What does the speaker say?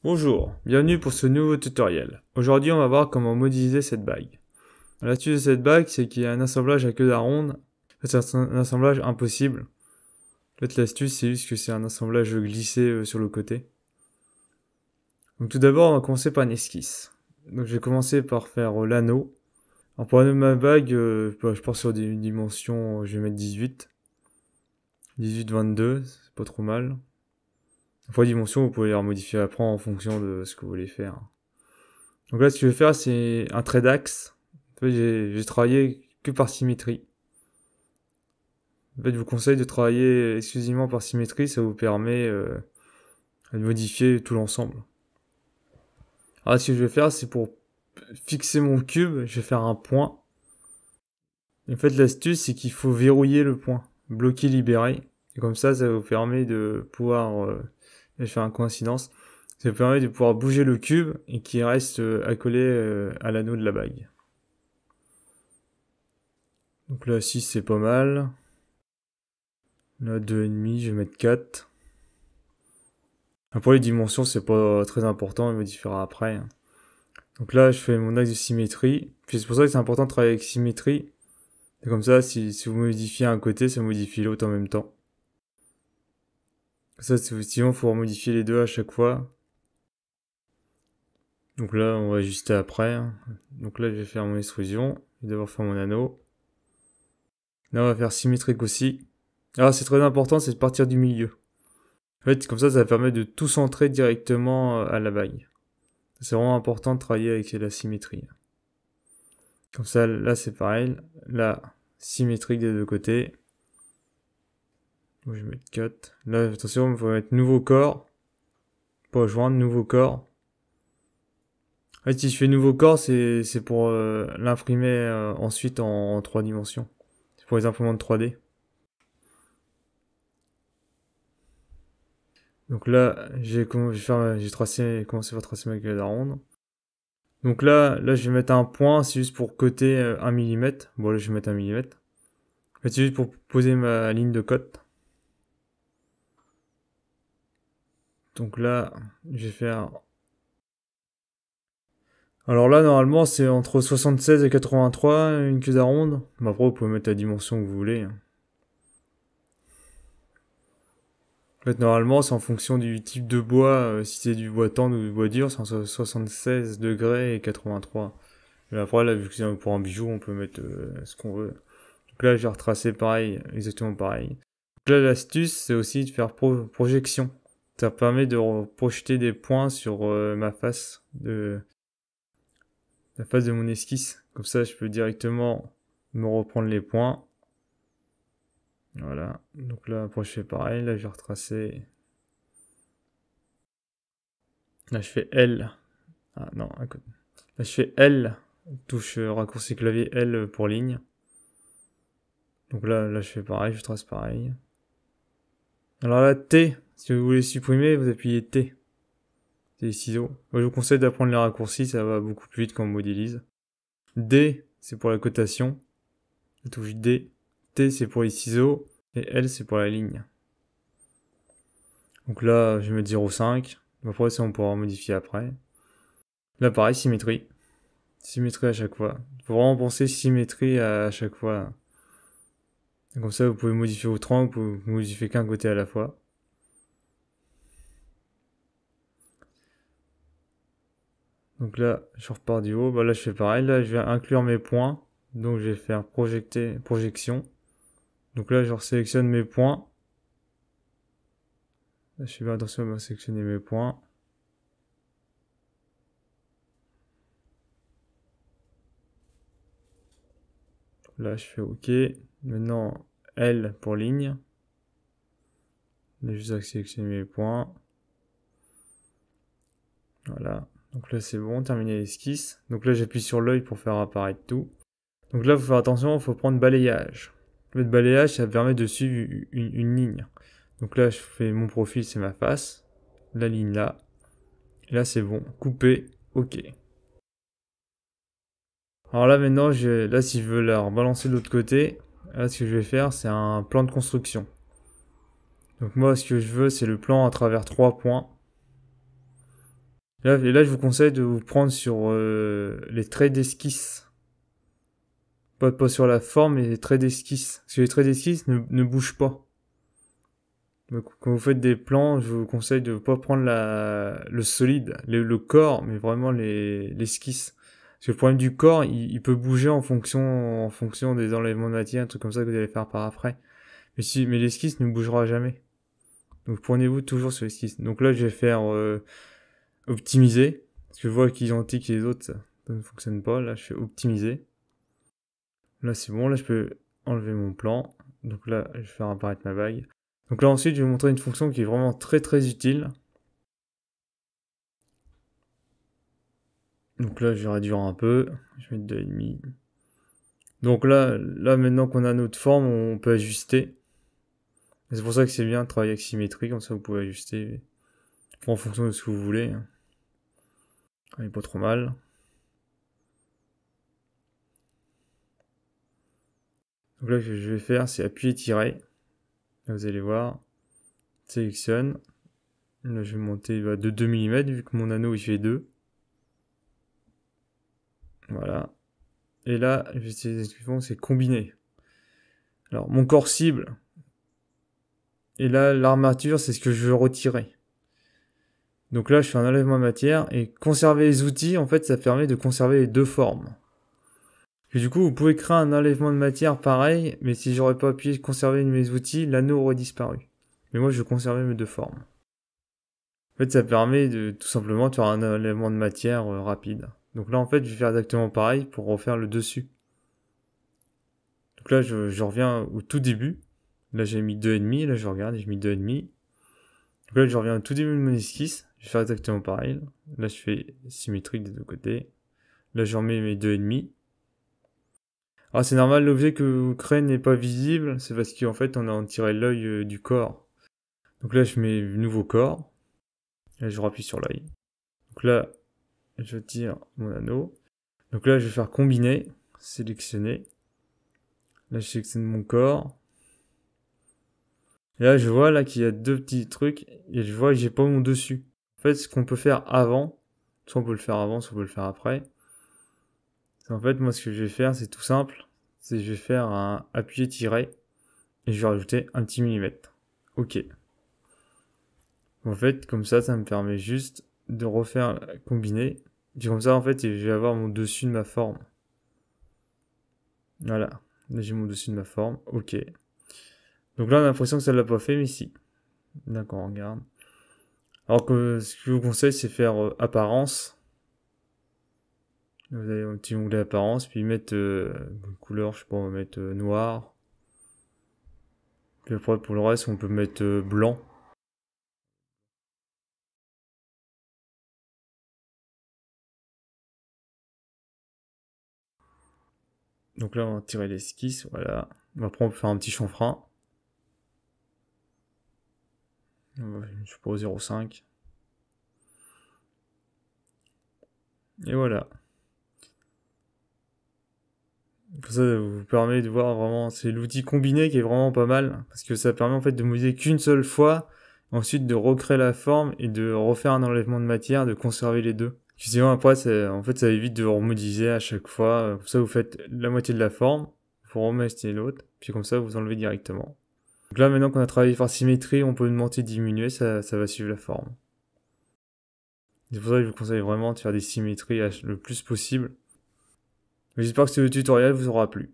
Bonjour, bienvenue pour ce nouveau tutoriel. Aujourd'hui on va voir comment modéliser cette bague. L'astuce de cette bague c'est qu'il y a un assemblage à queue d'aronde. C'est un assemblage impossible. En fait l'astuce c'est juste que c'est un assemblage glissé sur le côté. Donc tout d'abord on va commencer par une esquisse. Donc je vais commencer par faire l'anneau. Alors pour l'anneau de ma bague, je pars sur une dimension, je vais mettre 18. 18-22, c'est pas trop mal. Après dimension vous pouvez les remodifier après en fonction de ce que vous voulez faire. Donc là, ce que je vais faire, c'est un trait d'axe. En fait, j'ai travaillé que par symétrie. En fait, je vous conseille de travailler exclusivement par symétrie, ça vous permet de modifier tout l'ensemble. Alors, ce que je vais faire, c'est pour fixer mon cube, je vais faire un point. Et en fait, l'astuce, c'est qu'il faut verrouiller le point, bloquer, libérer. Et comme ça vous permet de pouvoir, je vais faire une coïncidence, ça vous permet de pouvoir bouger le cube et qu'il reste accolé à l'anneau de la bague. Donc là, 6 c'est pas mal. Là, 2,5, je vais mettre 4. Après, les dimensions, c'est pas très important, il modifiera après. Donc là, je fais mon axe de symétrie. Puis c'est pour ça que c'est important de travailler avec symétrie. Et comme ça, si vous modifiez un côté, ça modifie l'autre en même temps. Ça, sinon, il faut modifier les deux à chaque fois. Donc là, on va ajuster après. Donc là, je vais faire mon extrusion. Je vais d'abord faire mon anneau. Là, on va faire symétrique aussi. Alors, c'est très important, c'est de partir du milieu. En fait, comme ça permet de tout centrer directement à la bague. C'est vraiment important de travailler avec la symétrie. Comme ça, là, c'est pareil. Là, symétrique des deux côtés. Donc, je vais mettre 4. Là, attention, il faut mettre nouveau corps. Pas joindre, nouveau corps. En fait, si je fais nouveau corps, c'est pour l'imprimer ensuite en 3 dimensions. C'est pour les imprimantes 3D. Donc là, j'ai commencé par tracer ma gueule à ronde. Donc là, je vais mettre un point, c'est juste pour coter 1 mm. Bon, là, je vais mettre 1 mm. En fait, c'est juste pour poser ma ligne de cote. Donc là, je vais faire... Alors là, normalement, c'est entre 76 et 83, une queue d'aronde. Mais après, vous pouvez mettre la dimension que vous voulez. En fait, normalement, c'est en fonction du type de bois. Si c'est du bois tendre ou du bois dur, c'est entre 76 degrés et 83. Et après, là, vu que c'est pour un bijou, on peut mettre ce qu'on veut. Donc là, j'ai retracé pareil, exactement pareil. Donc là, l'astuce, c'est aussi de faire projection. Ça permet de projeter des points sur la face de mon esquisse. Comme ça, je peux directement me reprendre les points. Voilà. Donc là, après, je fais pareil. Là, je vais retracer. Là, je fais L. Ah non, à côté. Là, je fais L. Touche raccourci clavier L pour ligne. Donc là, je fais pareil. Je trace pareil. Alors là, T. Si vous voulez supprimer, vous appuyez T. C'est les ciseaux. Moi, je vous conseille d'apprendre les raccourcis. Ça va beaucoup plus vite quand on modélise. D, c'est pour la cotation. La touche D. T, c'est pour les ciseaux. Et L, c'est pour la ligne. Donc là, je vais mettre 0,5. Après, ça, on pourra modifier après. Là, pareil, symétrie. Symétrie à chaque fois. Il faut vraiment penser symétrie à chaque fois. Et comme ça, vous pouvez modifier votre angle, vous pouvez modifier qu'un côté à la fois. Donc là, je repars du haut. Bah là, je fais pareil. Là, je vais inclure mes points. Donc, je vais faire projection. Donc là, je sélectionne mes points. Là, je fais bien attention à sélectionner mes points. Là, je fais OK. Maintenant, L pour ligne. Là, juste à sélectionner mes points. Voilà. Donc là, c'est bon, terminé l'esquisse. Donc là, j'appuie sur l'œil pour faire apparaître tout. Donc là, il faut faire attention, il faut prendre balayage. Le balayage, ça permet de suivre une ligne. Donc là, je fais mon profil, c'est ma face. La ligne là. Et là, c'est bon. Couper. OK. Alors là, maintenant, là, si je veux la rebalancer de l'autre côté, là, ce que je vais faire, c'est un plan de construction. Donc moi, ce que je veux, c'est le plan à travers 3 points. Et là, je vous conseille de vous prendre sur les traits d'esquisse. Pas sur la forme, mais les traits d'esquisse. Parce que les traits d'esquisse ne bougent pas. Donc, quand vous faites des plans, je vous conseille de ne pas prendre le solide, le corps, mais vraiment l'esquisse. Parce que le problème du corps, il peut bouger en fonction des enlèvements de matière, un truc comme ça que vous allez faire par après. Mais l'esquisse ne bougera jamais. Donc prenez-vous toujours sur l'esquisse. Donc là, je vais faire optimiser. Parce que je vois qu'ils ont tic et les autres, ça ne fonctionne pas. Là, je fais optimiser. Là, c'est bon. Là, je peux enlever mon plan. Donc là, je vais faire apparaître ma bague. Donc là, ensuite, je vais vous montrer une fonction qui est vraiment très très utile. Donc là, je vais réduire un peu. Je vais mettre 2,5. Donc là, maintenant qu'on a notre forme, on peut ajuster. C'est pour ça que c'est bien de travailler avec symétrie. Comme ça, vous pouvez ajuster en fonction de ce que vous voulez. Elle est pas trop mal. Donc là, ce que je vais faire, c'est appuyer tirer. Là, vous allez voir. Sélectionne. Là, je vais monter de 2 mm vu que mon anneau il fait 2. Voilà. Et là, ce qu'ils font, c'est combiner. Alors, mon corps cible. Et là, l'armature, c'est ce que je veux retirer. Donc là, je fais un enlèvement de matière. Et conserver les outils, en fait, ça permet de conserver les deux formes. Et du coup, vous pouvez créer un enlèvement de matière pareil, mais si j'aurais pas appuyé conserver mes outils, l'anneau aurait disparu. Mais moi, je veux conserver mes deux formes. En fait, ça permet de tout simplement de faire un enlèvement de matière rapide. Donc là, en fait, je vais faire exactement pareil pour refaire le dessus. Donc là, je reviens au tout début. Là, j'ai mis 2,5. Là, je regarde, j'ai mis 2,5. Donc là, je reviens au tout début de mon esquisse. Je vais faire exactement pareil. Là, je fais symétrique des deux côtés. Là, je remets mes 2,5. Alors, c'est normal, l'objet que vous créez n'est pas visible. C'est parce qu'en fait, on a en tiré l'œil du corps. Donc là, je mets nouveau corps. Là, je rappuie sur l'œil. Donc là, je tire mon anneau. Donc là, je vais faire combiner, sélectionner. Là, je sélectionne mon corps. Et là, je vois là qu'il y a deux petits trucs. Et je vois que j'ai pas mon dessus. En fait, ce qu'on peut faire avant, soit on peut le faire avant, soit on peut le faire après. En fait, moi, ce que je vais faire, c'est tout simple. C'est que je vais faire un appuyer tirer. Et je vais rajouter un petit millimètre. Ok. En fait, comme ça me permet juste de refaire combiner. Et comme ça, en fait, je vais avoir mon dessus de ma forme. Voilà. Là, j'ai mon dessus de ma forme. Ok. Donc là, on a l'impression que ça l'a pas fait, mais si. D'accord, on regarde. Alors que ce que je vous conseille, c'est faire apparence. Vous avez un petit onglet apparence, puis mettre une couleur, je sais pas, on va mettre noir. Puis après, pour le reste, on peut mettre blanc. Donc là, on va tirer l'esquisse, voilà. Après, on peut faire un petit chanfrein. Je sais pas, 0,5. Et voilà. Comme ça vous permet de voir vraiment, c'est l'outil combiné qui est vraiment pas mal, parce que ça permet en fait de modéliser qu'une seule fois, ensuite de recréer la forme et de refaire un enlèvement de matière, de conserver les deux. Sinon après, en fait, ça évite de remodéliser à chaque fois. Comme ça, vous faites la moitié de la forme, vous remettez l'autre, puis comme ça, vous enlevez directement. Donc là, maintenant qu'on a travaillé par symétrie, on peut augmenter, diminuer, ça va suivre la forme. C'est pour ça que je vous conseille vraiment de faire des symétries le plus possible. J'espère que ce tutoriel vous aura plu.